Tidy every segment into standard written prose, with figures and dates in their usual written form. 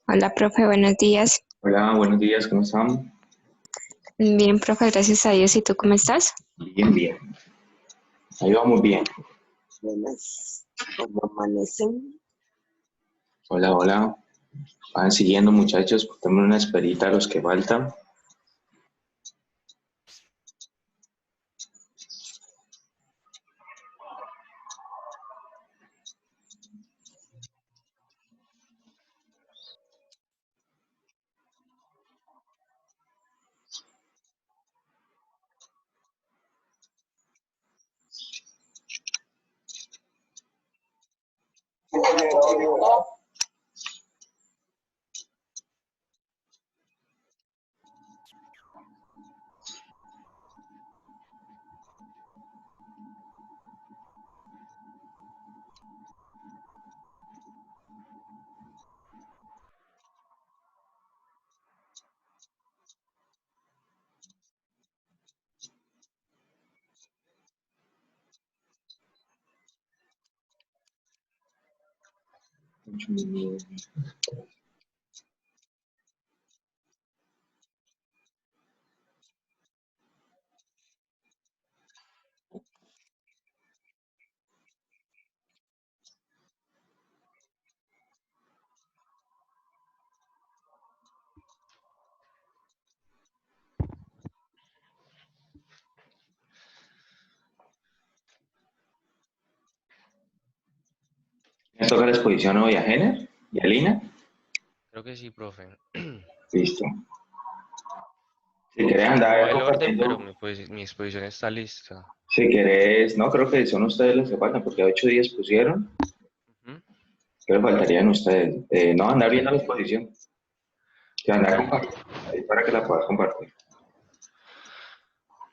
Hola, profe, buenos días. Hola, buenos días, ¿cómo están? Bien, profe, gracias a Dios. ¿Y tú cómo estás? Bien, bien. Ahí vamos bien. Buenas, ¿cómo amanecen? Hola, hola. Van siguiendo, muchachos. Tenemos una esperita a los que faltan. ¿Me toca la exposición hoy a Jenner y a Lina? Creo que sí, profe. Listo. Si querés No andar el orden, pero compartiendo, mi exposición está lista. si querés, no, creo que son ustedes los que faltan, porque 8 días pusieron, Ujú. creo que faltarían ustedes. No, andar viendo la Ok, exposición, que andar ok. compartiendo, ahí para que la puedas compartir.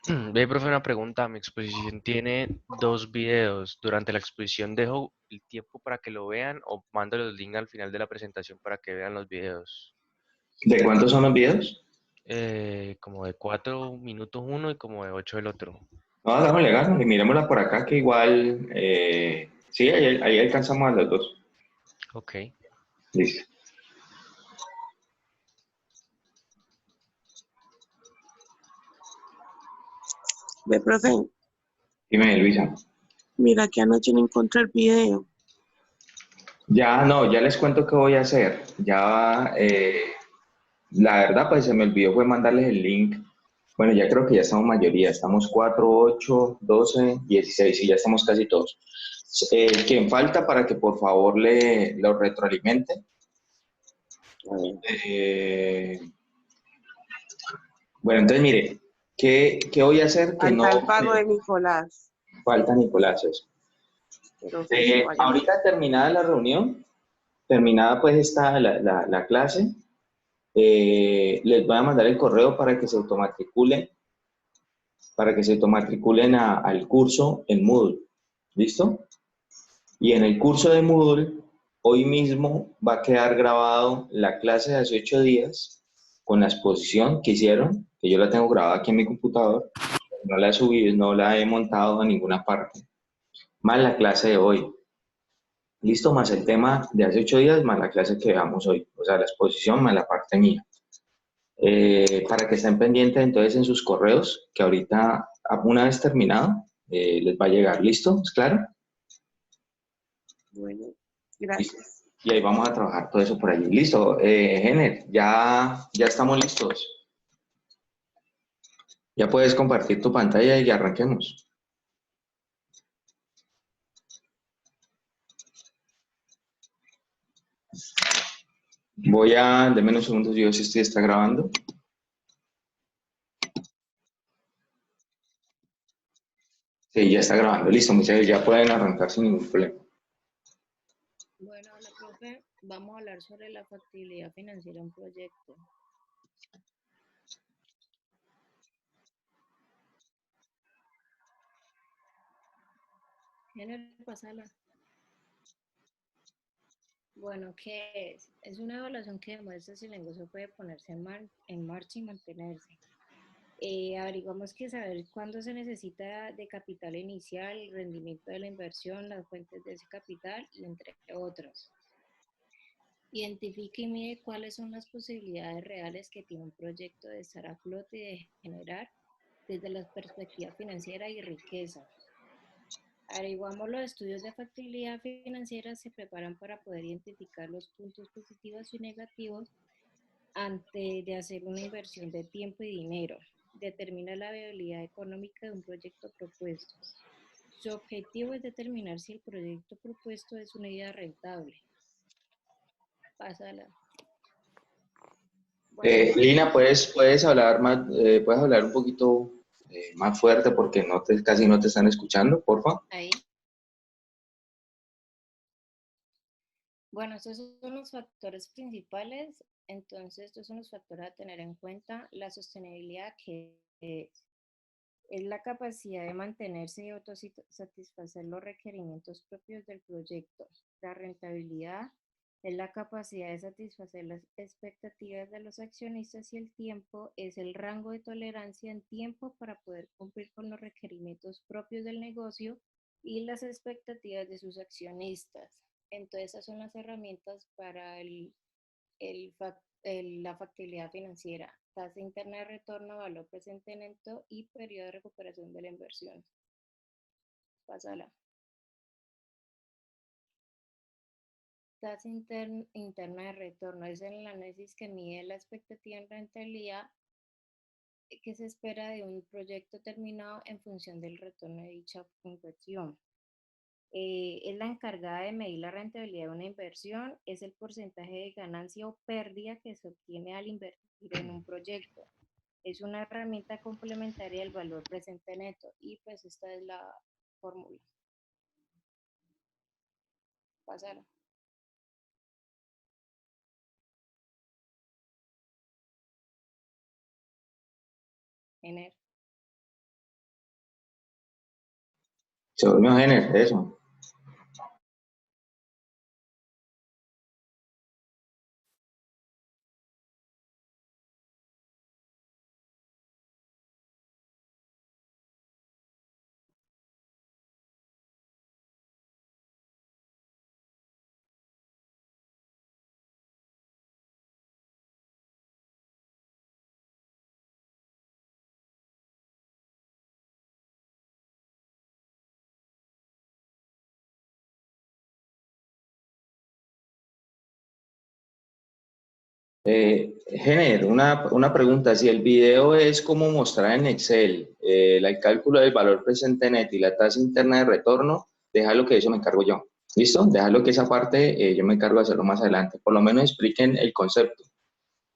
Ve, profe, una pregunta. Mi exposición tiene dos videos. Durante la exposición dejo el tiempo para que lo vean o mando los links al final de la presentación para que vean los videos. ¿De cuántos son los videos? Como de 4 minutos uno y como de 8 el otro. No, hagámosle, miremosla por acá, que igual, sí, ahí alcanzamos a los dos. Ok. Listo. Ve, profe, Dime, Luisa. mira que anoche no encontré el video. Ya, no, ya les cuento qué voy a hacer. Ya, la verdad, pues se me olvidó fue mandarles el link. Bueno, ya creo que ya estamos mayoría. Estamos 4, 8, 12, 16 y ya estamos casi todos. ¿Quién falta para que por favor lo retroalimente? A ver, Eh, bueno, entonces mire, ¿qué voy a hacer que no falta el pago de Nicolás, falta, Nicolás? Eso. pero sí, sí, vayamos. Ahorita terminada la reunión, terminada pues esta, la clase, les voy a mandar el correo para que se automatriculen al curso en Moodle. ¿Listo? Y en el curso de Moodle, hoy mismo va a quedar grabado la clase de hace 8 días con la exposición que hicieron, que yo la tengo grabada aquí en mi computador. No la he subido, no la he montado a ninguna parte. Más la clase de hoy. Listo, más el tema de hace 8 días, más la clase que veamos hoy. O sea, la exposición más la parte mía. Para que estén pendientes entonces en sus correos, que ahorita, una vez terminado, les va a llegar. ¿Listo? ¿Es claro? Bueno, Listo. gracias. Y ahí vamos a trabajar todo eso por allí. Listo. Gener, ya estamos listos. Ya puedes compartir tu pantalla y arranquemos. Deme unos segundos, yo si estoy está grabando. Sí, ya está grabando. Listo, muchachos, ya pueden arrancar sin ningún problema. Bueno, hola, profe. Vamos a hablar sobre la factibilidad financiera de un proyecto. Género, pasala. Bueno, ¿qué es? Es una evaluación que demuestra si el negocio puede ponerse en marcha y mantenerse. Averiguamos que saber cuándo se necesita de capital inicial, el rendimiento de la inversión, las fuentes de ese capital y entre otros. Identifica y mide cuáles son las posibilidades reales que tiene un proyecto de estar a flote y de generar desde la perspectiva financiera y riqueza. Averiguamos los estudios de factibilidad financiera se preparan para poder identificar los puntos positivos y negativos antes de hacer una inversión de tiempo y dinero. Determina la viabilidad económica de un proyecto propuesto. Su objetivo es determinar si el proyecto propuesto es una idea rentable. Pásala. Bueno, Lina, puedes hablar más, puedes hablar un poquito más fuerte porque casi no te están escuchando, porfa. ahí. Bueno, estos son los factores principales. Entonces, estos son los factores a tener en cuenta. La sostenibilidad, que es la capacidad de mantenerse y autosatisfacer los requerimientos propios del proyecto. La rentabilidad es la capacidad de satisfacer las expectativas de los accionistas y el tiempo es el rango de tolerancia en tiempo para poder cumplir con los requerimientos propios del negocio y las expectativas de sus accionistas. Entonces, esas son las herramientas para la factibilidad financiera, tasa interna de retorno, valor presente neto y periodo de recuperación de la inversión. Pásala. Tasa interna de retorno es el análisis que mide la expectativa en rentabilidad que se espera de un proyecto terminado en función del retorno de dicha inversión. Es la encargada de medir la rentabilidad de una inversión, es el porcentaje de ganancia o pérdida que se obtiene al invertir en un proyecto. Es una herramienta complementaria del valor presente neto y pues esta es la fórmula. Pasar. Gener. Se durmió Jenner, eso. Jenner, una pregunta. Si el video es como mostrar en Excel el cálculo del valor presente neto y la tasa interna de retorno, déjalo que eso me encargo yo. ¿Listo? Déjalo que esa parte yo me encargo de hacerlo más adelante. Por lo menos expliquen el concepto.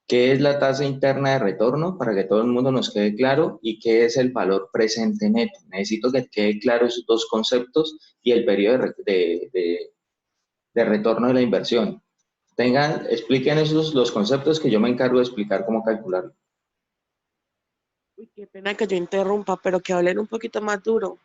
¿Qué es la tasa interna de retorno? Para que todo el mundo nos quede claro. ¿Y qué es el valor presente neto? Necesito que quede claro esos dos conceptos y el periodo de retorno de la inversión. Expliquen esos los conceptos que yo me encargo de explicar cómo calcularlo. Uy, qué pena que yo interrumpa, pero que hablen un poquito más duro.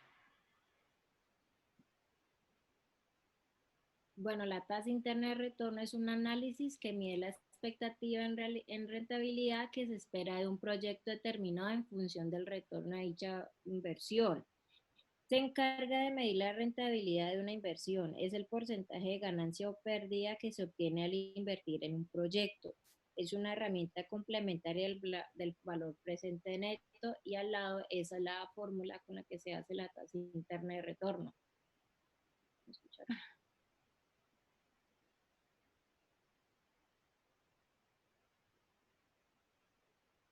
Bueno, la tasa interna de retorno es un análisis que mide la expectativa en rentabilidad que se espera de un proyecto determinado en función del retorno de dicha inversión. Se encarga de medir la rentabilidad de una inversión. Es el porcentaje de ganancia o pérdida que se obtiene al invertir en un proyecto. Es una herramienta complementaria del valor presente neto y al lado esa es la fórmula con la que se hace la tasa interna de retorno. ¿Me escucharon?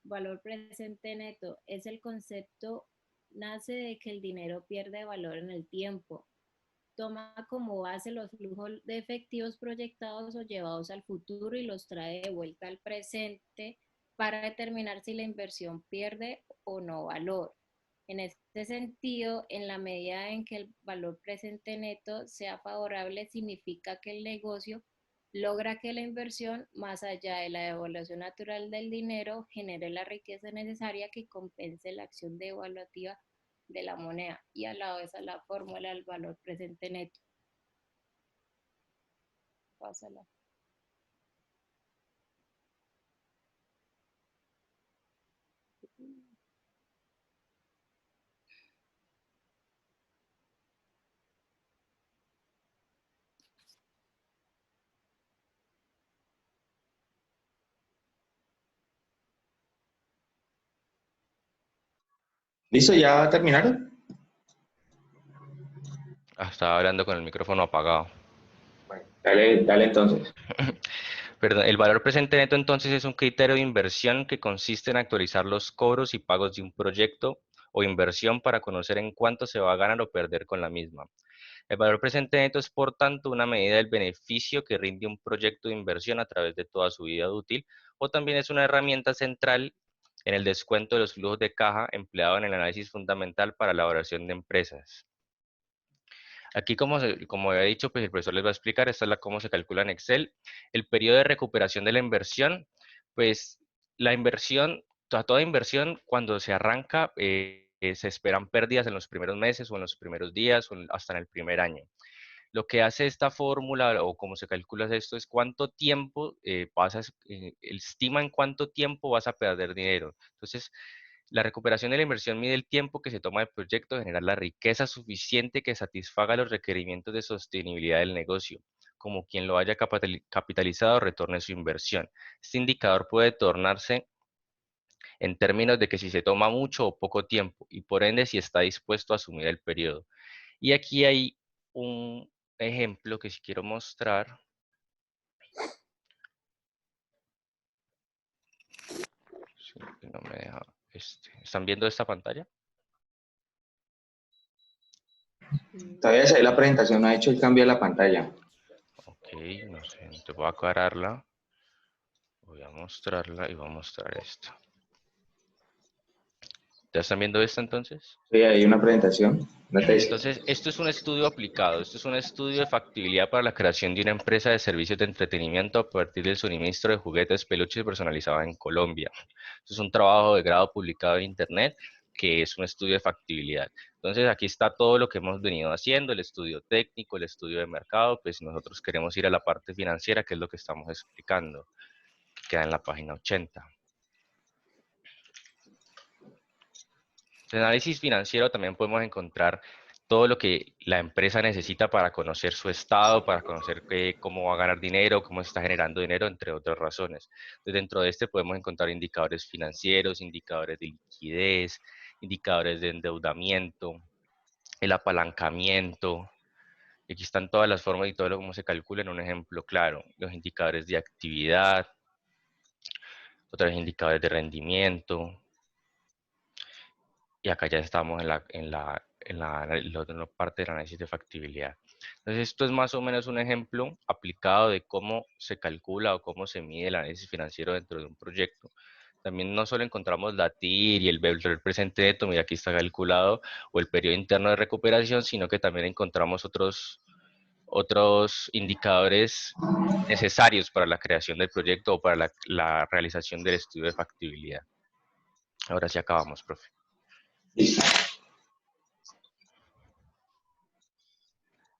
Valor presente neto es el concepto, nace de que el dinero pierde valor en el tiempo. Toma como base los flujos de efectivos proyectados o llevados al futuro y los trae de vuelta al presente para determinar si la inversión pierde o no valor. En este sentido, en la medida en que el valor presente neto sea favorable, significa que el negocio logra que la inversión, más allá de la devaluación natural del dinero, genere la riqueza necesaria que compense la acción devaluativa de la moneda. Y al lado de esa la fórmula del valor presente neto. Pásala. ¿Listo? ¿Ya terminaron? Estaba hablando con el micrófono apagado. Bueno, dale entonces. Perdón, el valor presente neto entonces es un criterio de inversión que consiste en actualizar los cobros y pagos de un proyecto o inversión para conocer en cuánto se va a ganar o perder con la misma. El valor presente neto es, por tanto, una medida del beneficio que rinde un proyecto de inversión a través de toda su vida útil, o también es una herramienta central en el descuento de los flujos de caja empleado en el análisis fundamental para la elaboración de empresas. Aquí, como había dicho, pues el profesor les va a explicar, esta es cómo se calcula en Excel. El periodo de recuperación de la inversión, pues la inversión, toda inversión, cuando se arranca, se esperan pérdidas en los primeros meses o en los primeros días o hasta en el primer año. Lo que hace esta fórmula o cómo se calcula esto es cuánto tiempo estima en cuánto tiempo vas a perder dinero. Entonces, la recuperación de la inversión mide el tiempo que se toma el proyecto generar la riqueza suficiente que satisfaga los requerimientos de sostenibilidad del negocio, como quien lo haya capitalizado retorne su inversión. Este indicador puede tornarse en términos de que si se toma mucho o poco tiempo y por ende si está dispuesto a asumir el periodo. Y aquí hay un ejemplo que si quiero mostrar. Sí, que no me deja. ¿Están viendo esta pantalla? Todavía se ve la presentación, no ha hecho el cambio de la pantalla. Ok, no sé, te voy a aclararla. Voy a mostrarla y voy a mostrar esto. ¿Ya están viendo esto entonces? Sí, hay una presentación, una tesis. Entonces, esto es un estudio aplicado, esto es un estudio de factibilidad para la creación de una empresa de servicios de entretenimiento a partir del suministro de juguetes, peluches personalizados en Colombia. Esto es un trabajo de grado publicado en Internet que es un estudio de factibilidad. Entonces, aquí está todo lo que hemos venido haciendo, el estudio técnico, el estudio de mercado, pues nosotros queremos ir a la parte financiera, que es lo que estamos explicando, que queda en la página 80. En el análisis financiero también podemos encontrar todo lo que la empresa necesita para conocer su estado, para conocer cómo va a ganar dinero, cómo se está generando dinero, entre otras razones. Entonces, dentro de este podemos encontrar indicadores financieros, indicadores de liquidez, indicadores de endeudamiento, el apalancamiento. Aquí están todas las formas y todo lo cómo se calcula en un ejemplo claro. Los indicadores de actividad, otros indicadores de rendimiento. Y acá ya estamos en la otra parte del análisis de factibilidad. Entonces, esto es más o menos un ejemplo aplicado de cómo se calcula o cómo se mide el análisis financiero dentro de un proyecto. También no solo encontramos la TIR y el valor presente neto, mira aquí está calculado, o el periodo interno de recuperación, sino que también encontramos otros indicadores necesarios para la creación del proyecto o para la realización del estudio de factibilidad. Ahora sí acabamos, profe. Listo.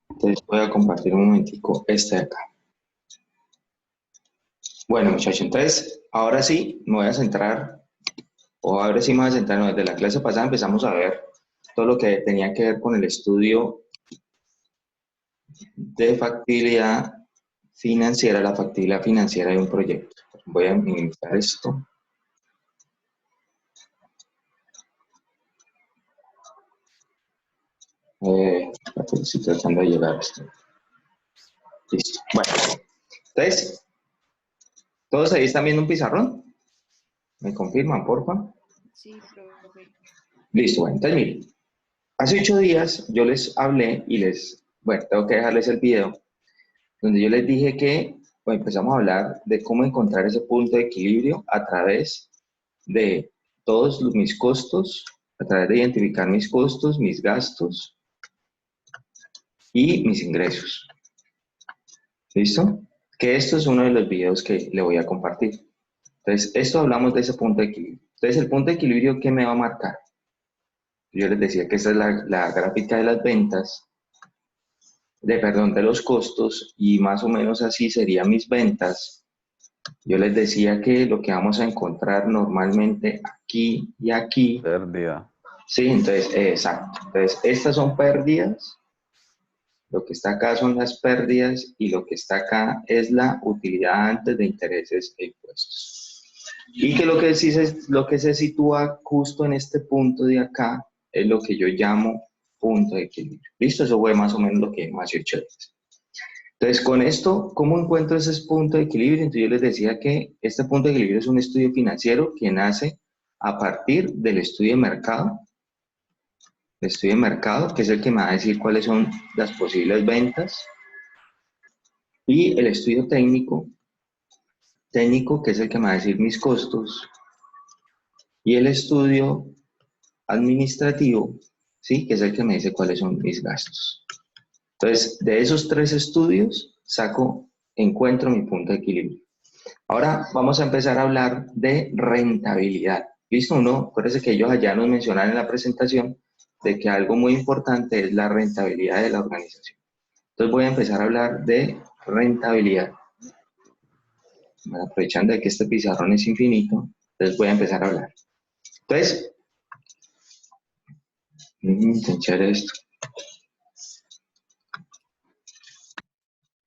Entonces voy a compartir un momentico este de acá. Bueno, muchachos, entonces ahora sí me voy a centrar, o ahora sí me voy a centrar, no, desde la clase pasada empezamos a ver todo lo que tenía que ver con el estudio de factibilidad financiera, la factibilidad financiera de un proyecto. Voy a minimizar esto. Estoy tratando de llegar a esto. Listo. Bueno, entonces, ¿todos ahí están viendo un pizarrón? ¿Me confirman, porfa? Sí, profe. Listo, bueno, entonces miren. Hace 8 días yo les hablé y bueno, tengo que dejarles el video, donde yo les dije que bueno, empezamos a hablar de cómo encontrar ese punto de equilibrio a través de todos mis costos, a través de identificar mis costos, mis gastos y mis ingresos. ¿Listo? Que esto es uno de los videos que le voy a compartir. Entonces, esto hablamos de ese punto de equilibrio. Entonces, el punto de equilibrio, ¿qué me va a marcar? Yo les decía que esta es la gráfica de las ventas, de los costos, y más o menos así serían mis ventas. Yo les decía que lo que vamos a encontrar normalmente aquí y aquí. Pérdida. Sí, entonces, exacto. Entonces, estas son pérdidas. Lo que está acá son las pérdidas y lo que está acá es la utilidad antes de intereses e impuestos. Y que lo que se sitúa justo en este punto de acá es lo que yo llamo punto de equilibrio. ¿Listo? Eso fue más o menos lo que más he hecho. Entonces, con esto, ¿cómo encuentro ese punto de equilibrio? Entonces, yo les decía que este punto de equilibrio es un estudio financiero que nace a partir del estudio de mercado. El estudio de mercado, que es el que me va a decir cuáles son las posibles ventas. Y el estudio técnico, que es el que me va a decir mis costos. Y el estudio administrativo, ¿sí? Que es el que me dice cuáles son mis gastos. Entonces, de esos tres estudios, encuentro mi punto de equilibrio. Ahora vamos a empezar a hablar de rentabilidad. ¿Listo? Acuérdense que ellos allá nos mencionaron en la presentación de que algo muy importante es la rentabilidad de la organización. Entonces voy a empezar a hablar de rentabilidad. Bueno, aprovechando de que este pizarrón es infinito, entonces voy a empezar a hablar. Entonces, enganchar esto.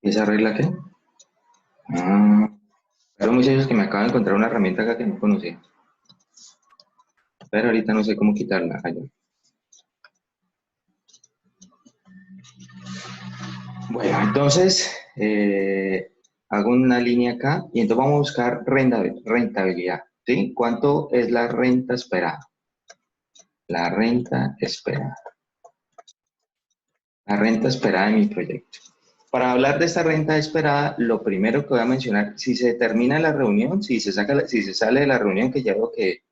¿Y esa regla qué? Pero muchachos que me acaban de encontrar una herramienta acá que no conocía. Pero ahorita no sé cómo quitarla allá. Bueno, entonces hago una línea acá y entonces vamos a buscar rentabilidad. ¿Sí? ¿Cuánto es la renta esperada? La renta esperada. La renta esperada de mi proyecto. Para hablar de esta renta esperada, lo primero que voy a mencionar, si se termina la reunión, si se sale de la reunión, que ya veo que...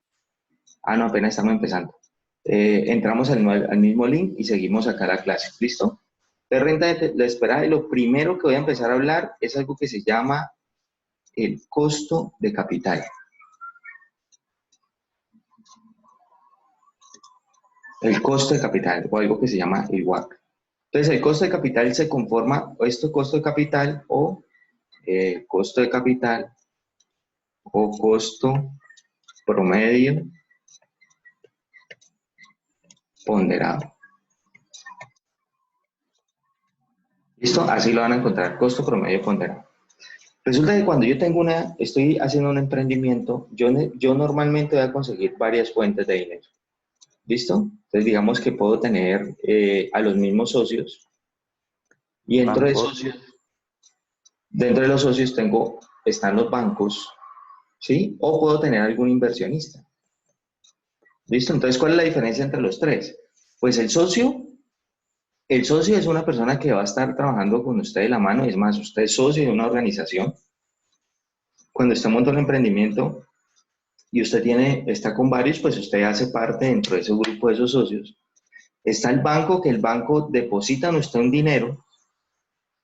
no, apenas estamos empezando. Entramos al mismo link y seguimos acá la clase. ¿Listo? De renta de esperada, y lo primero que voy a empezar a hablar es algo que se llama el costo de capital. El costo de capital, o algo que se llama el WACC. Entonces, el costo de capital se conforma, costo de capital o costo de capital o costo promedio ponderado. ¿Listo? Así lo van a encontrar, costo promedio ponderado. Resulta que cuando yo estoy haciendo un emprendimiento, yo normalmente voy a conseguir varias fuentes de dinero. ¿Listo? Entonces, digamos que puedo tener a los mismos socios y dentro de los socios están los bancos, ¿sí? O puedo tener algún inversionista. ¿Listo? Entonces, ¿cuál es la diferencia entre los tres? Pues el socio es una persona que va a estar trabajando con usted de la mano, es más, usted es socio de una organización. Cuando usted monta un emprendimiento y usted está con varios, pues usted hace parte dentro de ese grupo de esos socios. Está el banco, que el banco deposita en usted un dinero,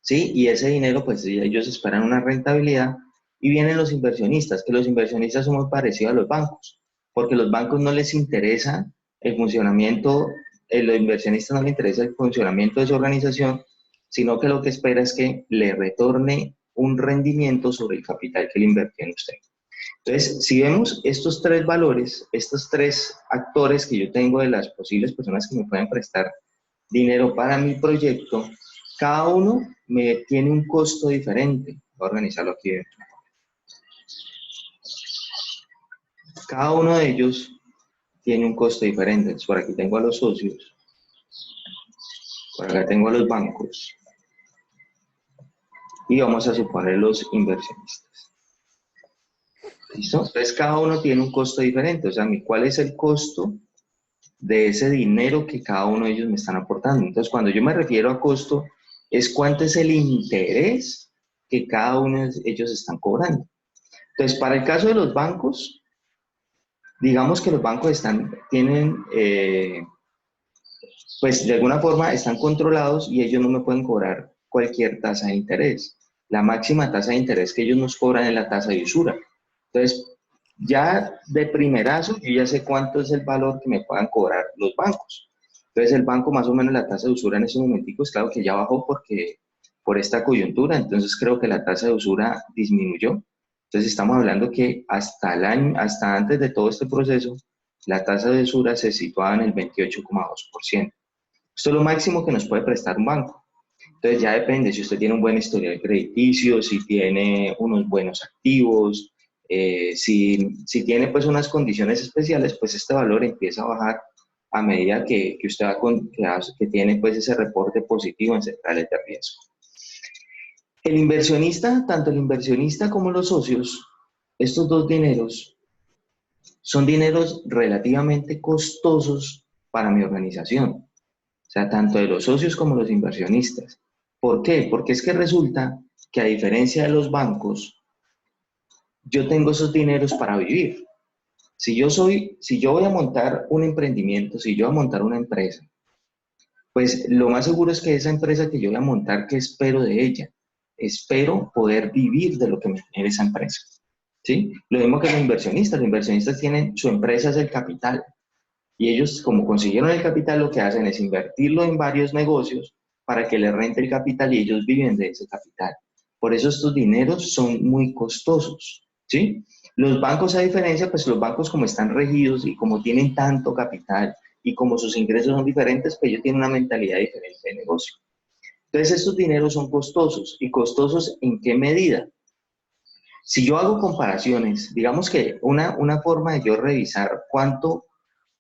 ¿sí? Y ese dinero, pues ellos esperan una rentabilidad. Y vienen los inversionistas, que los inversionistas son muy parecidos a los bancos, porque a los bancos no les interesa el funcionamiento, a los inversionistas no les interesa el funcionamiento de su organización, sino que lo que espera es que le retorne un rendimiento sobre el capital que le invirtió en usted. Entonces, si vemos estos tres valores, estos tres actores que yo tengo de las posibles personas que me pueden prestar dinero para mi proyecto, cada uno tiene un costo diferente. Voy a organizarlo aquí dentro. Cada uno de ellos tiene un costo diferente. Entonces, por aquí tengo a los socios, por acá tengo a los bancos y vamos a suponer los inversionistas. ¿Listo? Entonces, cada uno tiene un costo diferente. O sea, ¿cuál es el costo de ese dinero que cada uno de ellos me están aportando? Entonces, cuando yo me refiero a costo, es cuánto es el interés que cada uno de ellos están cobrando. Entonces, para el caso de los bancos, digamos que los bancos tienen, pues de alguna forma están controlados y ellos no me pueden cobrar cualquier tasa de interés. La máxima tasa de interés que ellos nos cobran es la tasa de usura. Entonces, ya de primerazo, yo ya sé cuánto es el valor que me puedan cobrar los bancos. Entonces, el banco más o menos la tasa de usura en ese momentico, claro que ya bajó por esta coyuntura, entonces creo que la tasa de usura disminuyó. Entonces, estamos hablando que hasta antes de todo este proceso, la tasa de usura se situaba en el 28,2%. Esto es lo máximo que nos puede prestar un banco. Entonces, ya depende si usted tiene un buen historial crediticio, si tiene unos buenos activos, Si tiene pues unas condiciones especiales, pues este valor empieza a bajar a medida que usted va que tiene pues ese reporte positivo en centrales de riesgo. El inversionista, tanto el inversionista como los socios, estos dos dineros son dineros relativamente costosos para mi organización. O sea, tanto de los socios como los inversionistas. ¿Por qué? Porque es que resulta que a diferencia de los bancos, yo tengo esos dineros para vivir. Si yo voy a montar un emprendimiento, si yo voy a montar una empresa, pues lo más seguro es que esa empresa que yo voy a montar, ¿qué espero de ella? Espero poder vivir de lo que me genere esa empresa. ¿Sí? Lo mismo que los inversionistas tienen, su empresa es el capital. Y ellos, como consiguieron el capital, lo que hacen es invertirlo en varios negocios para que les rente el capital y ellos viven de ese capital. Por eso estos dineros son muy costosos, ¿sí? Los bancos, a diferencia, pues los bancos como están regidos y como tienen tanto capital y como sus ingresos son diferentes, pues ellos tienen una mentalidad diferente de negocio. Entonces estos dineros son costosos. ¿Y costosos en qué medida? Si yo hago comparaciones, digamos que una forma de yo revisar cuánto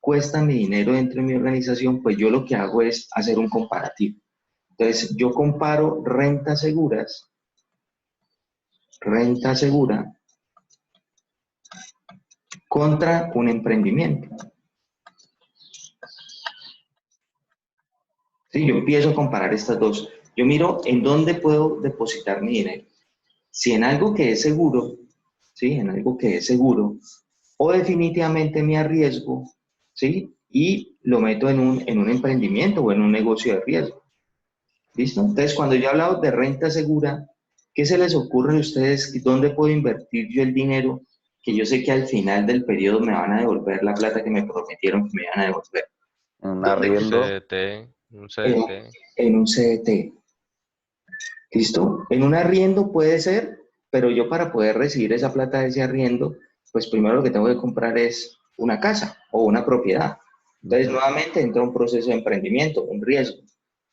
cuesta mi dinero dentro de mi organización, pues yo lo que hago es hacer un comparativo. Entonces, yo comparo renta segura, contra un emprendimiento. Sí, yo empiezo a comparar estas dos. Yo miro en dónde puedo depositar mi dinero. Si en algo que es seguro, ¿sí? En algo que es seguro, o definitivamente me arriesgo, ¿sí? Y lo meto en un emprendimiento o en un negocio de riesgo. ¿Listo? Entonces, cuando yo he hablado de renta segura, ¿qué se les ocurre a ustedes? ¿Dónde puedo invertir yo el dinero que yo sé que al final del periodo me van a devolver la plata que me prometieron que me iban a devolver? Un ¿Dónde? Un arriendo. CDT, un En, CDT. en un CDT. ¿Listo? En un arriendo puede ser, pero yo para poder recibir esa plata de ese arriendo, pues primero lo que tengo que comprar es una casa o una propiedad. Entonces, nuevamente entra un proceso de emprendimiento, un riesgo.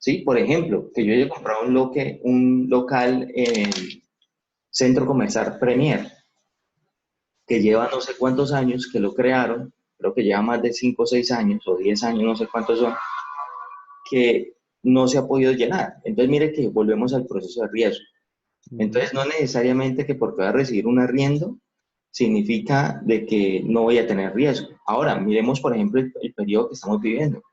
¿Sí? Por ejemplo, que yo haya comprado un local en Centro Comercial Premier, que lleva no sé cuántos años que lo crearon, creo que lleva más de 5 o 6 años o 10 años, no sé cuántos son, que no se ha podido llenar. Entonces, mire que volvemos al proceso de riesgo. Entonces, no necesariamente que porque voy a recibir un arriendo significa de que no voy a tener riesgo. Ahora, miremos, por ejemplo, el periodo que estamos viviendo.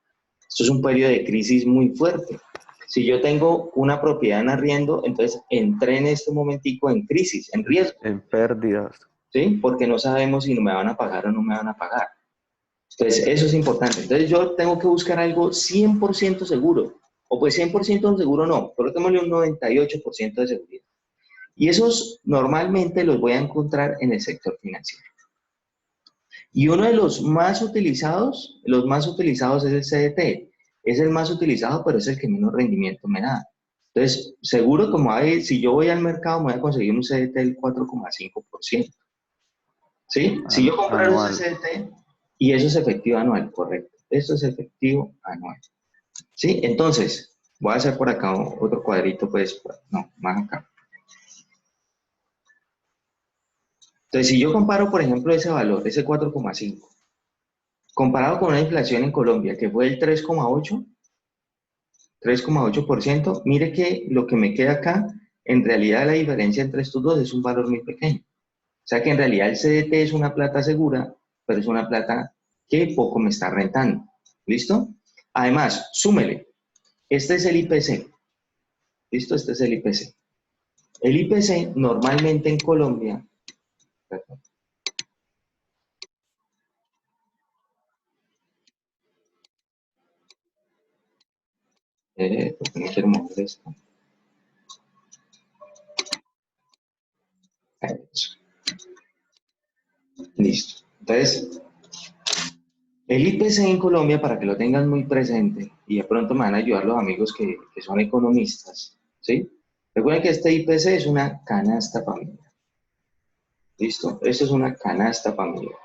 Esto es un periodo de crisis muy fuerte. Si yo tengo una propiedad en arriendo, entonces entré en este momentico en crisis, en riesgo, En pérdidas. ¿sí? Porque no sabemos si me van a pagar o no me van a pagar. Entonces, eso es importante. Entonces, yo tengo que buscar algo 100% seguro. O pues 100% seguro no, coloquémosle un 98% de seguridad. Y esos normalmente los voy a encontrar en el sector financiero. Y uno de los más utilizados es el CDT. Es el más utilizado, pero es el que menos rendimiento me da. Entonces, seguro si yo voy al mercado, me voy a conseguir un CDT del 4,5%. ¿Sí? Si yo compro ese Anual. CDT, y eso es efectivo anual, correcto. Esto es efectivo anual. ¿Sí? Entonces, voy a hacer por acá otro cuadrito, pues, no, más acá. Entonces, si yo comparo, por ejemplo, ese valor, ese 4,5, comparado con una inflación en Colombia que fue el 3,8%, mire que lo que me queda acá, en realidad la diferencia entre estos dos es un valor muy pequeño. O sea que en realidad el CDT es una plata segura, pero es una plata que poco me está rentando. ¿Listo? Además, súmele, este es el IPC. ¿Listo? Este es el IPC. El IPC normalmente en Colombia, perdón, porque no quiero mover esto. Eso. Listo. Entonces, el IPC en Colombia, para que lo tengan muy presente, y de pronto me van a ayudar los amigos que son economistas, ¿sí? Recuerden que este IPC es una canasta familiar. ¿Listo? Esto es una canasta familiar.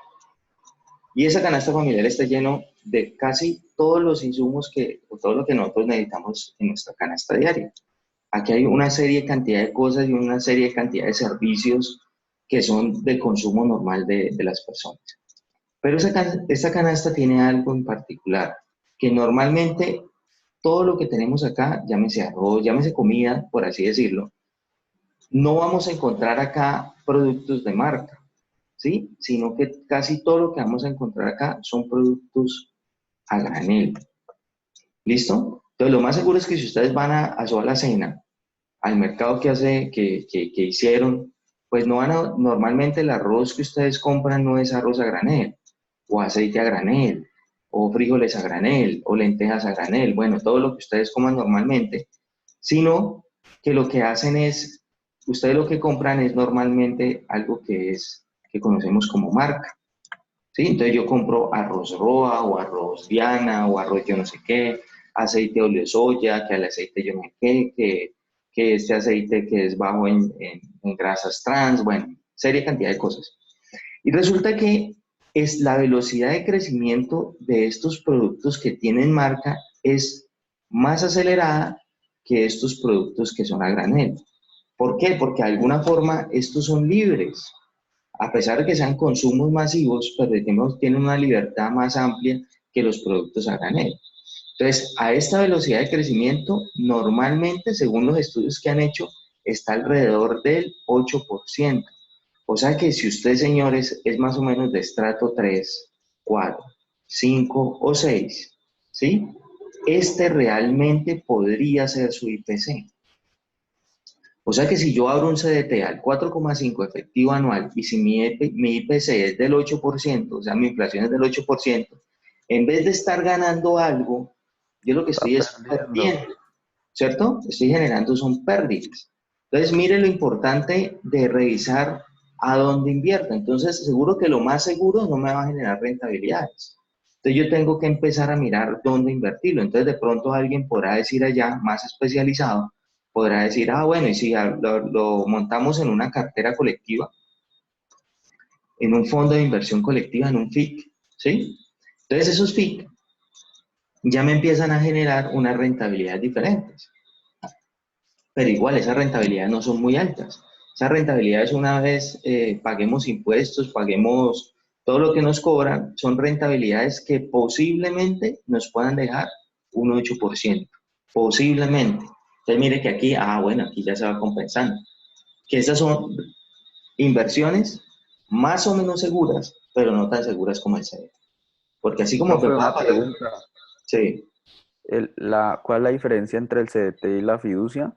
Y esa canasta familiar está lleno de casi todos los insumos o todo lo que nosotros necesitamos en nuestra canasta diaria. Aquí hay una serie de cantidad de cosas y una serie de cantidad de servicios que son de consumo normal de las personas. Pero esta canasta tiene algo en particular, que normalmente todo lo que tenemos acá, llámese arroz, llámese comida, por así decirlo, no vamos a encontrar acá productos de marca, ¿sí? Sino que casi todo lo que vamos a encontrar acá son productos a granel. ¿Listo? Entonces, lo más seguro es que si ustedes van a su alacena, al mercado que hicieron, pues no van a, normalmente el arroz que ustedes compran no es arroz a granel, o aceite a granel, o frijoles a granel, o lentejas a granel, bueno, todo lo que ustedes coman normalmente, sino que lo que hacen es, ustedes lo que compran es normalmente algo que conocemos como marca, ¿sí? Entonces yo compro arroz Roa, o arroz Diana, o arroz yo no sé qué, aceite de óleo de soya, que al aceite yo no sé qué, que este aceite que es bajo en grasas trans, bueno, serie cantidad de cosas. Y resulta que es la velocidad de crecimiento de estos productos que tienen marca es más acelerada que estos productos que son a granel. ¿Por qué? Porque de alguna forma estos son libres. A pesar de que sean consumos masivos, pero tienen una libertad más amplia que los productos a granel. Entonces, a esta velocidad de crecimiento, normalmente, según los estudios que han hecho, está alrededor del 8%. O sea que si usted, señores, es más o menos de estrato 3, 4, 5 o 6, ¿sí? Este realmente podría ser su IPC. O sea que si yo abro un CDT al 4,5 efectivo anual y si mi IPC es del 8%, o sea, mi inflación es del 8%, en vez de estar ganando algo, yo lo que estoy es perdiendo, ¿cierto? Estoy generando son pérdidas. Entonces, mire lo importante de revisar a dónde invierto. Entonces, seguro que lo más seguro no me va a generar rentabilidades. Entonces, yo tengo que empezar a mirar dónde invertirlo. Entonces, de pronto alguien podrá decir allá, más especializado, podrá decir, ah, bueno, y si lo montamos en una cartera colectiva, en un fondo de inversión colectiva, en un FIC, ¿sí? Entonces, esos FIC ya me empiezan a generar unas rentabilidades diferentes. Pero igual, esas rentabilidades no son muy altas. Esas rentabilidades, una vez paguemos impuestos, paguemos todo lo que nos cobran, son rentabilidades que posiblemente nos puedan dejar un 8%. Posiblemente. Entonces, mire que aquí, bueno, aquí ya se va compensando. Que estas son inversiones más o menos seguras, pero no tan seguras como el CDT. Porque así como... Profe, una pregunta. Sí. ¿Cuál es la diferencia entre el CDT y la fiducia?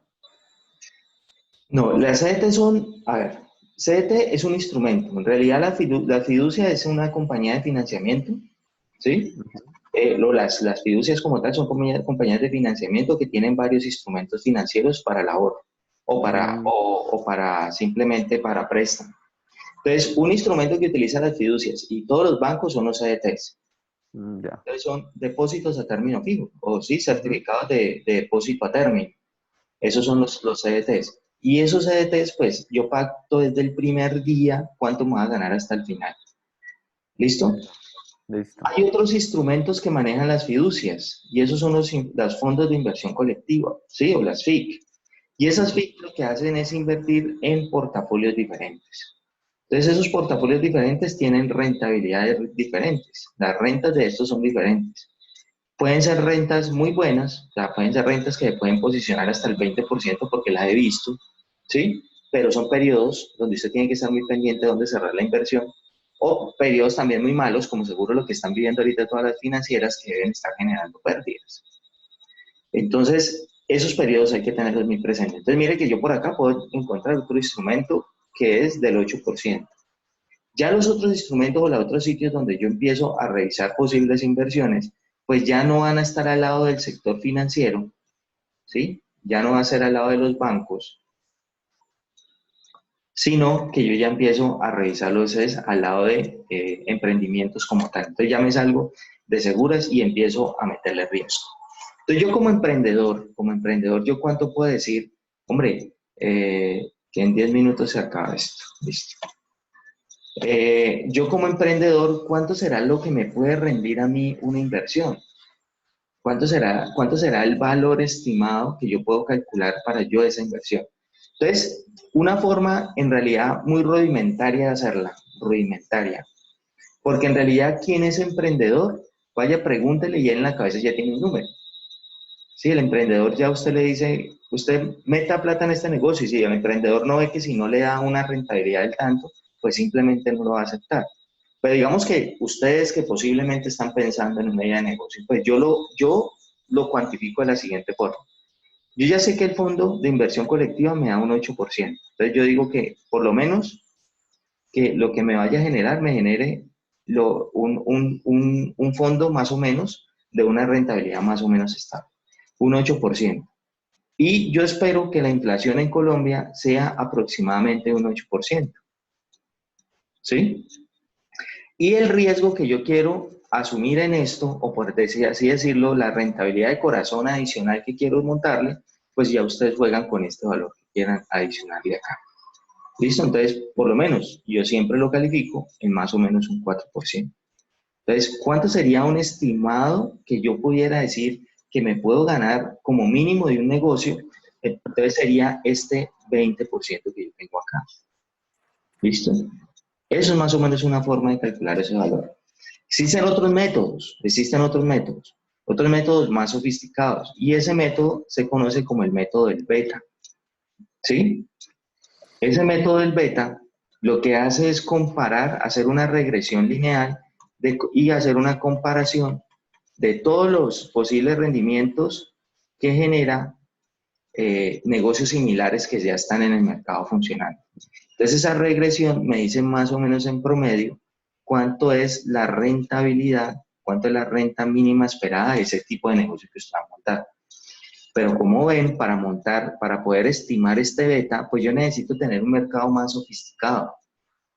No, las CDT son, a ver, CDT es un instrumento. En realidad la fiducia es una compañía de financiamiento, ¿sí? Las fiducias como tal son compañías de financiamiento que tienen varios instrumentos financieros para el ahorro o para simplemente para préstamo. Entonces, un instrumento que utiliza las fiducias y todos los bancos son los CDTs. Ya. Entonces, son depósitos a término fijo, o sí, certificados de depósito a término. Esos son los CDTs. Y esos CDTs, pues, yo pacto desde el primer día cuánto me voy a ganar hasta el final. ¿Listo? Listo. Hay otros instrumentos que manejan las fiducias, y esos son los fondos de inversión colectiva, ¿sí? O las FIC. Y esas FIC lo que hacen es invertir en portafolios diferentes. Entonces, esos portafolios diferentes tienen rentabilidades diferentes. Las rentas de estos son diferentes. Pueden ser rentas muy buenas, o sea, pueden ser rentas que pueden posicionar hasta el 20% porque las he visto, ¿sí? Pero son periodos donde usted tiene que estar muy pendiente de dónde cerrar la inversión, o periodos también muy malos, como seguro lo que están viviendo ahorita todas las financieras que deben estar generando pérdidas. Entonces, esos periodos hay que tenerlos muy presentes. Entonces, mire que yo por acá puedo encontrar otro instrumento que es del 8%. Ya los otros instrumentos o los otros sitios donde yo empiezo a revisar posibles inversiones, pues ya no van a estar al lado del sector financiero, ¿sí? Ya no va a ser al lado de los bancos, sino que yo ya empiezo a revisarlos es al lado de emprendimientos como tal. Entonces ya me salgo de seguras y empiezo a meterle riesgo. Entonces yo como emprendedor, ¿yo cuánto puedo decir? Hombre, que en 10 minutos se acaba esto, listo. Yo como emprendedor, ¿cuánto será lo que me puede rendir a mí una inversión? ¿Cuánto será el valor estimado que yo puedo calcular para yo esa inversión? Entonces, una forma en realidad muy rudimentaria de hacerla, rudimentaria, porque en realidad quien es emprendedor, vaya, pregúntele y él en la cabeza ya tiene un número. Sí, el emprendedor ya usted le dice, usted meta plata en este negocio y si el emprendedor no ve que si no le da una rentabilidad del tanto, pues simplemente no lo va a aceptar. Pero digamos que ustedes que posiblemente están pensando en una idea de negocio, pues yo lo cuantifico de la siguiente forma. Yo ya sé que el fondo de inversión colectiva me da un 8%. Entonces yo digo que por lo menos que lo que me vaya a generar me genere un fondo más o menos de una rentabilidad más o menos estable, un 8%. Y yo espero que la inflación en Colombia sea aproximadamente un 8%. ¿Sí? Y el riesgo que yo quiero asumir en esto, o por así decirlo, la rentabilidad de corazón adicional que quiero montarle, pues ya ustedes juegan con este valor que quieran adicionarle acá. ¿Listo? Entonces, por lo menos, yo siempre lo califico en más o menos un 4%. Entonces, ¿cuánto sería un estimado que yo pudiera decir que me puedo ganar como mínimo de un negocio? Entonces sería este 20% que yo tengo acá. ¿Listo? Eso es más o menos una forma de calcular ese valor. Existen otros métodos más sofisticados, y ese método se conoce como el método del beta. ¿Sí? Ese método del beta lo que hace es comparar, hacer una regresión lineal y hacer una comparación de todos los posibles rendimientos que genera negocios similares que ya están en el mercado funcionando. Entonces esa regresión me dice más o menos en promedio cuánto es la rentabilidad, cuánto es la renta mínima esperada de ese tipo de negocio que usted va a montar. Pero como ven, para poder estimar este beta, pues yo necesito tener un mercado más sofisticado.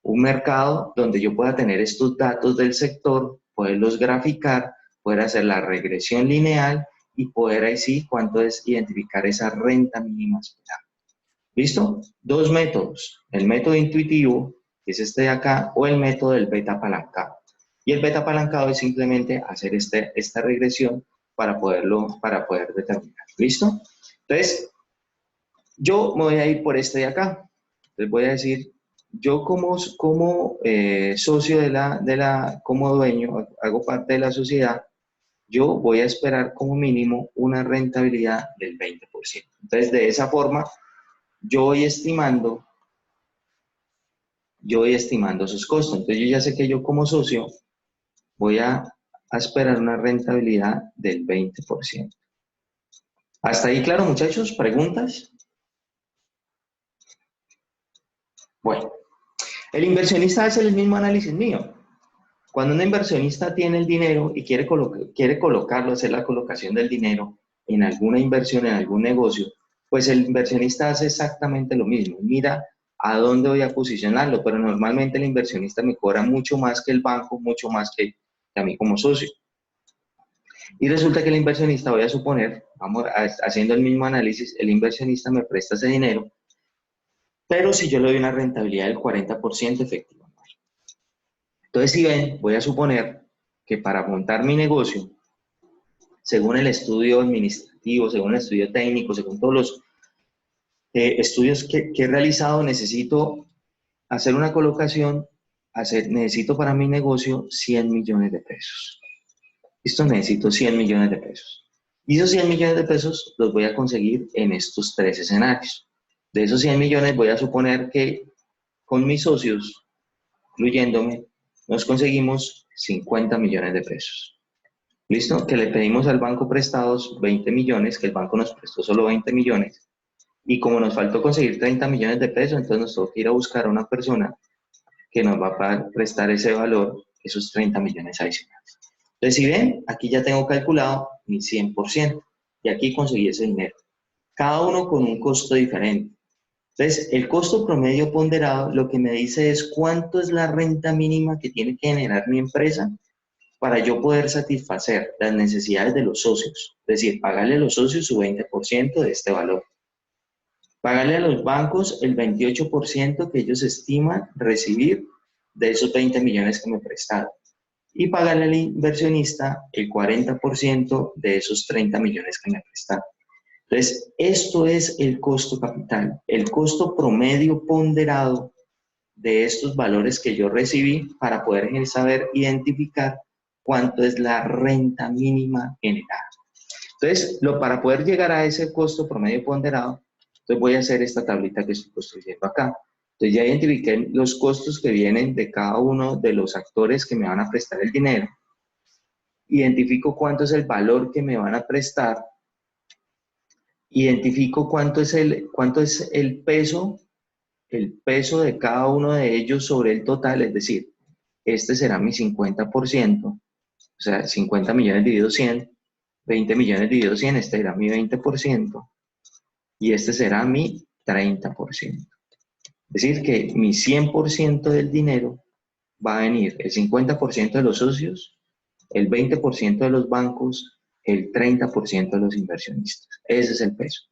Un mercado donde yo pueda tener estos datos del sector, poderlos graficar, poder hacer la regresión lineal y poder ahí sí, cuánto es identificar esa renta mínima esperada. ¿Listo? Dos métodos. El método intuitivo, que es este de acá, o el método del beta apalancado. Y el beta apalancado es simplemente hacer esta regresión para poder determinar. ¿Listo? Entonces, yo me voy a ir por este de acá. Les voy a decir, yo como socio como dueño, hago parte de la sociedad, yo voy a esperar como mínimo una rentabilidad del 20%. Entonces, de esa forma, yo voy estimando sus costos. Entonces, yo ya sé que yo como socio voy a esperar una rentabilidad del 20%. ¿Hasta ahí claro, muchachos? ¿Preguntas? Bueno, el inversionista hace el mismo análisis mío. Cuando un inversionista tiene el dinero y quiere colocarlo, hacer la colocación del dinero en alguna inversión, en algún negocio, pues el inversionista hace exactamente lo mismo. Mira a dónde voy a posicionarlo, pero normalmente el inversionista me cobra mucho más que el banco, mucho más que a mí como socio. Y resulta que el inversionista, voy a suponer, haciendo el mismo análisis, el inversionista me presta ese dinero, pero si yo le doy una rentabilidad del 40% efectiva. Entonces, si ven, voy a suponer que para montar mi negocio, según el estudio administrativo, según el estudio técnico, según todos los estudios que he realizado, necesito hacer una colocación, necesito para mi negocio 100 millones de pesos. Listo, necesito 100 millones de pesos. Y esos 100 millones de pesos los voy a conseguir en estos tres escenarios. De esos 100 millones voy a suponer que con mis socios, incluyéndome, nos conseguimos 50 millones de pesos. ¿Listo? Que le pedimos al banco prestados 20 millones, que el banco nos prestó solo 20 millones. Y como nos faltó conseguir 30 millones de pesos, entonces nos toca ir a buscar a una persona que nos va a prestar ese valor, esos 30 millones adicionales. Entonces, si ven, aquí ya tengo calculado mi 100%. Y aquí conseguí ese dinero. Cada uno con un costo diferente. Entonces, el costo promedio ponderado lo que me dice es cuánto es la renta mínima que tiene que generar mi empresa para yo poder satisfacer las necesidades de los socios. Es decir, pagarle a los socios su 20% de este valor. Pagarle a los bancos el 28% que ellos estiman recibir de esos 20 millones que me prestaron. Y pagarle al inversionista el 40% de esos 30 millones que me prestaron. Entonces, esto es el costo capital, el costo promedio ponderado de estos valores que yo recibí para poder saber identificar cuánto es la renta mínima generada. Entonces, para poder llegar a ese costo promedio ponderado, entonces voy a hacer esta tablita que estoy construyendo acá. Entonces ya identifiqué los costos que vienen de cada uno de los actores que me van a prestar el dinero. Identifico cuánto es el valor que me van a prestar. Identifico cuánto es el peso de cada uno de ellos sobre el total, es decir, este será mi 50%, o sea, 50 millones dividido 100, 20 millones dividido 100, este será mi 20%, y este será mi 30%. Es decir, que mi 100% del dinero va a venir el 50% de los socios, el 20% de los bancos, el 30% de los inversionistas. Ese es el peso.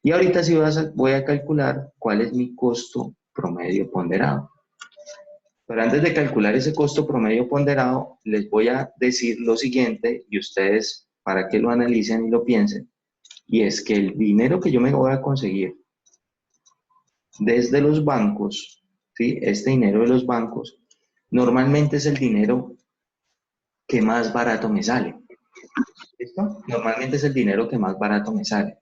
Y ahorita sí voy a calcular cuál es mi costo promedio ponderado. Pero antes de calcular ese costo promedio ponderado, les voy a decir lo siguiente, y ustedes, para que lo analicen y lo piensen, y es que el dinero que yo me voy a conseguir desde los bancos, ¿sí? Este dinero de los bancos, normalmente es el dinero que más barato me sale. ¿Listo? Normalmente es el dinero que más barato me sale.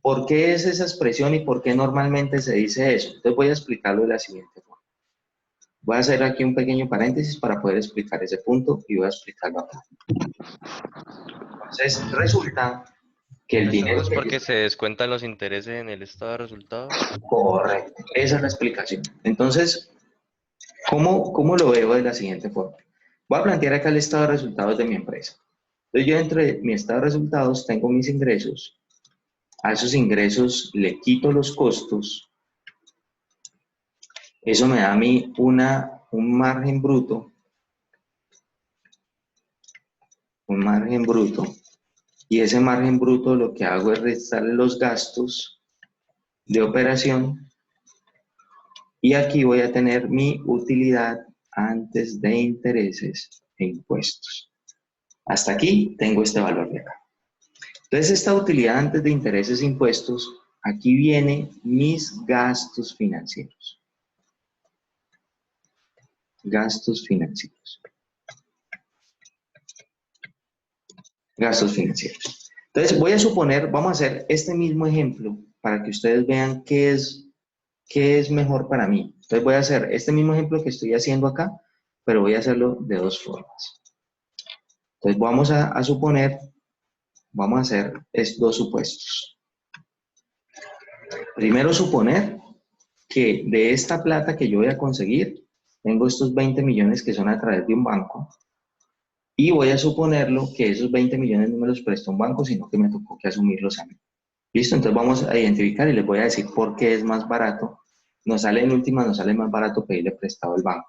¿Por qué es esa expresión y por qué normalmente se dice eso? Entonces voy a explicarlo de la siguiente forma. Voy a hacer aquí un pequeño paréntesis para poder explicar ese punto y voy a explicarlo acá. Entonces resulta que el dinero... ¿Es porque se descuentan los intereses en el estado de resultados? Correcto, esa es la explicación. Entonces, ¿cómo lo veo de la siguiente forma? Voy a plantear acá el estado de resultados de mi empresa. Entonces yo dentro de mi estado de resultados tengo mis ingresos. A esos ingresos le quito los costos. Eso me da a mí un margen bruto. Un margen bruto. Y ese margen bruto lo que hago es restarle los gastos de operación. Y aquí voy a tener mi utilidad antes de intereses e impuestos. Hasta aquí tengo este valor de acá. Entonces, esta utilidad antes de intereses e impuestos, aquí vienen mis gastos financieros. Gastos financieros. Gastos financieros. Entonces, voy a suponer, vamos a hacer este mismo ejemplo para que ustedes vean qué es mejor para mí. Entonces, voy a hacer este mismo ejemplo que estoy haciendo acá, pero voy a hacerlo de dos formas. Entonces, vamos a suponer, vamos a hacer estos dos supuestos. Primero, suponer que de esta plata que yo voy a conseguir, tengo estos 20 millones que son a través de un banco, y voy a suponerlo que esos 20 millones no me los prestó un banco, sino que me tocó que asumirlos a mí. ¿Listo? Entonces vamos a identificar y les voy a decir por qué es más barato. Nos sale en última, nos sale más barato pedirle prestado al banco.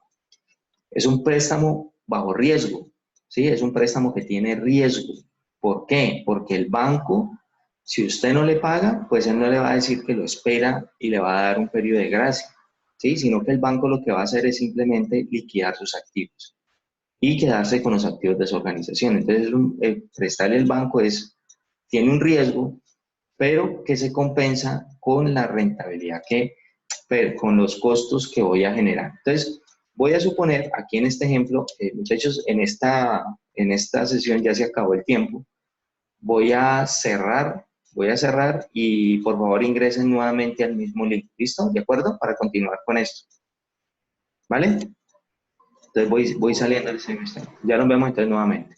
Es un préstamo bajo riesgo, ¿sí? Es un préstamo que tiene riesgo. ¿Por qué? Porque el banco, si usted no le paga, pues él no le va a decir que lo espera y le va a dar un periodo de gracia, ¿sí? Sino que el banco lo que va a hacer es simplemente liquidar sus activos y quedarse con los activos de su organización. Entonces, prestarle el banco tiene un riesgo, pero que se compensa con la rentabilidad con los costos que voy a generar. Entonces, voy a suponer, aquí en este ejemplo, muchachos, en esta sesión ya se acabó el tiempo. Voy a cerrar y por favor ingresen nuevamente al mismo link. ¿Listo? ¿De acuerdo? Para continuar con esto. ¿Vale? Entonces voy saliendo del semestre. Ya nos vemos entonces nuevamente.